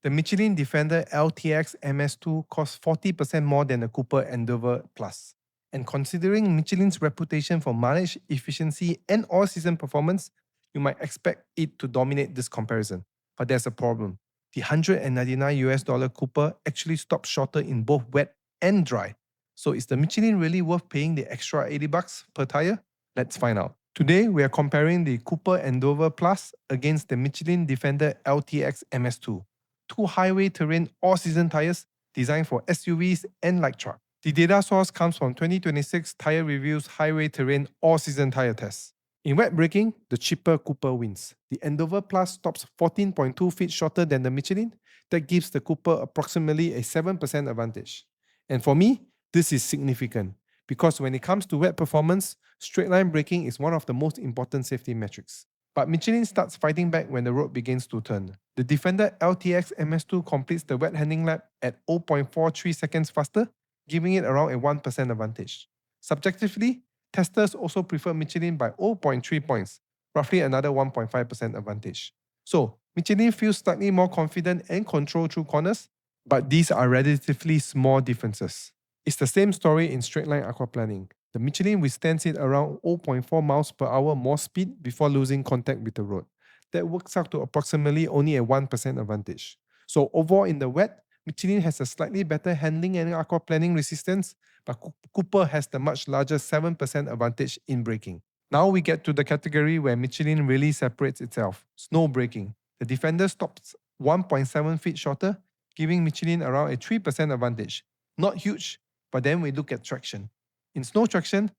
The Michelin Defender LTX MS2 costs 40% more than the Cooper Endeavour Plus. And considering Michelin's reputation for mileage, efficiency, and all-season performance, you might expect it to dominate this comparison. But there's a problem. The $199 Cooper actually stops shorter in both wet and dry. So is the Michelin really worth paying the extra $80 per tire? Let's find out. Today, we are comparing the Cooper Endeavour Plus against the Michelin Defender LTX MS2. Two highway terrain all-season tires designed for SUVs and light truck. The data source comes from 2026 Tire Review's Highway Terrain All-Season Tire Test. In wet braking, the cheaper Cooper wins. The Endeavour Plus stops 14.2 feet shorter than the Michelin. That gives the Cooper approximately a 7% advantage. And for me, this is significant because when it comes to wet performance, straight line braking is one of the most important safety metrics. But Michelin starts fighting back when the road begins to turn. The Defender LTX MS2 completes the wet handling lap at 0.43 seconds faster, giving it around a 1% advantage. Subjectively, testers also prefer Michelin by 0.3 points, roughly another 1.5% advantage. So, Michelin feels slightly more confident and controlled through corners, but these are relatively small differences. It's the same story in straight line aquaplaning. The Michelin withstands it around 0.4 miles per hour more speed before losing contact with the road. That works out to approximately only a 1% advantage. So overall in the wet, Michelin has a slightly better handling and aquaplaning resistance, but Cooper has the much larger 7% advantage in braking. Now we get to the category where Michelin really separates itself, snow braking. The Defender stops 1.7 feet shorter, giving Michelin around a 3% advantage. Not huge, but then we look at traction. In snow traction,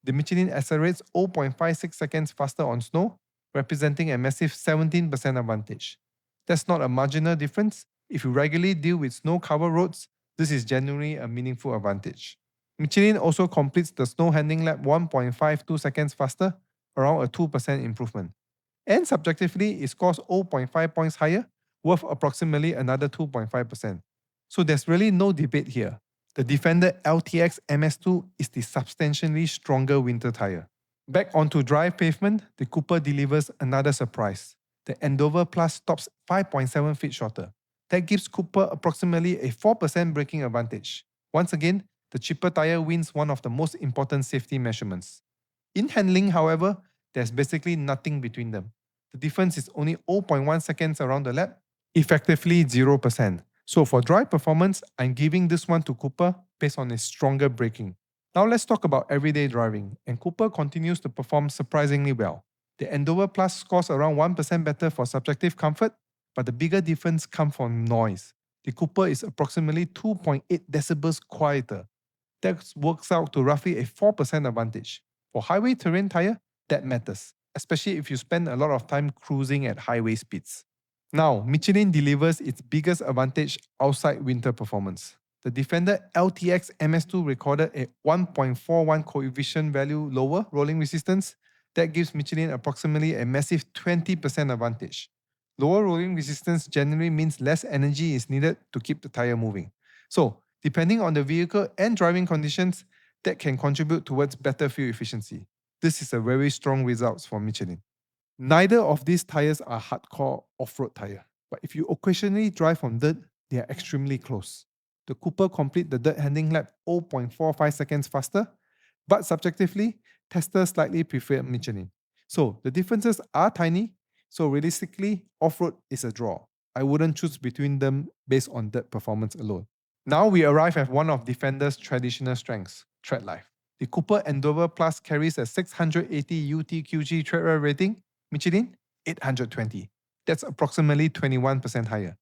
the Michelin accelerates 0.56 seconds faster on snow, representing a massive 17% advantage. That's not a marginal difference. If you regularly deal with snow-covered roads, this is genuinely a meaningful advantage. Michelin also completes the snow handling lap 1.52 seconds faster, around a 2% improvement. And subjectively, it scores 0.5 points higher, worth approximately another 2.5%. So there's really no debate here. The Defender LTX MS2 is the substantially stronger winter tire. Back onto dry pavement, the Cooper delivers another surprise. The Endeavour Plus stops 5.7 feet shorter. That gives Cooper approximately a 4% braking advantage. Once again, the cheaper tire wins one of the most important safety measurements. In handling, however, there's basically nothing between them. The difference is only 0.1 seconds around the lap, effectively 0%. So for dry performance, I'm giving this one to Cooper based on its stronger braking. Now let's talk about everyday driving, and Cooper continues to perform surprisingly well. The Endeavour Plus scores around 1% better for subjective comfort, but the bigger difference comes from noise. The Cooper is approximately 2.8 decibels quieter. That works out to roughly a 4% advantage. For highway terrain tire, that matters, especially if you spend a lot of time cruising at highway speeds. Now, Michelin delivers its biggest advantage outside winter performance. The Defender LTX MS2 recorded a 1.41 coefficient value lower rolling resistance. That gives Michelin approximately a massive 20% advantage. Lower rolling resistance generally means less energy is needed to keep the tire moving. So, depending on the vehicle and driving conditions, that can contribute towards better fuel efficiency. This is a very strong result for Michelin. Neither of these tires are hardcore off-road tire, but if you occasionally drive on dirt, they are extremely close. The Cooper complete the dirt handling lap 0.45 seconds faster, but subjectively, testers slightly prefer Michelin. So the differences are tiny, so realistically, off-road is a draw. I wouldn't choose between them based on dirt performance alone. Now we arrive at one of Defender's traditional strengths, tread life. The Cooper Endeavour Plus carries a 680 UTQG tread wear rating, Michelin 820. That's approximately 21% higher.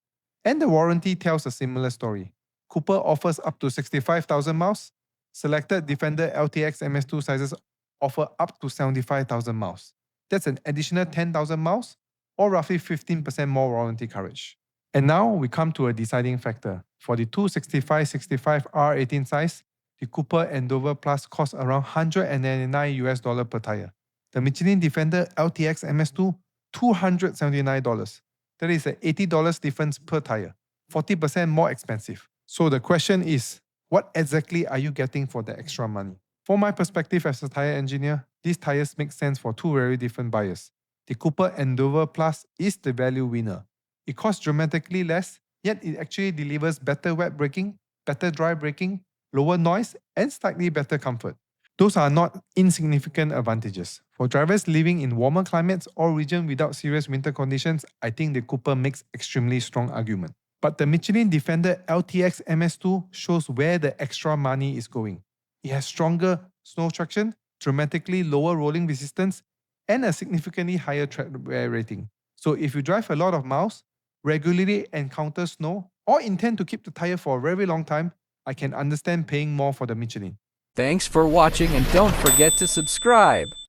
And the warranty tells a similar story. Cooper offers up to 65,000 miles. Selected Defender LTX MS2 sizes offer up to 75,000 miles. That's an additional 10,000 miles, or roughly 15% more warranty coverage. And now we come to a deciding factor. For the 265/65 R18 size, the Cooper Endeavour Plus costs around $199 per tire. The Michelin Defender LTX MS2, $279. That is an $80 difference per tire, 40% more expensive. So the question is, what exactly are you getting for the extra money? From my perspective as a tire engineer, these tires make sense for two very different buyers. The Cooper Endeavour Plus is the value winner. It costs dramatically less, Yet it actually delivers better wet braking, better dry braking, lower noise, and slightly better comfort. Those are not insignificant advantages. For drivers living in warmer climates or regions without serious winter conditions, I think the Cooper makes extremely strong argument. But the Michelin Defender LTX MS2 shows where the extra money is going. It has stronger snow traction, dramatically lower rolling resistance, and a significantly higher tread wear rating. So if you drive a lot of miles, regularly encounter snow, or intend to keep the tire for a very long time, I can understand paying more for the Michelin. Thanks for watching and don't forget to subscribe.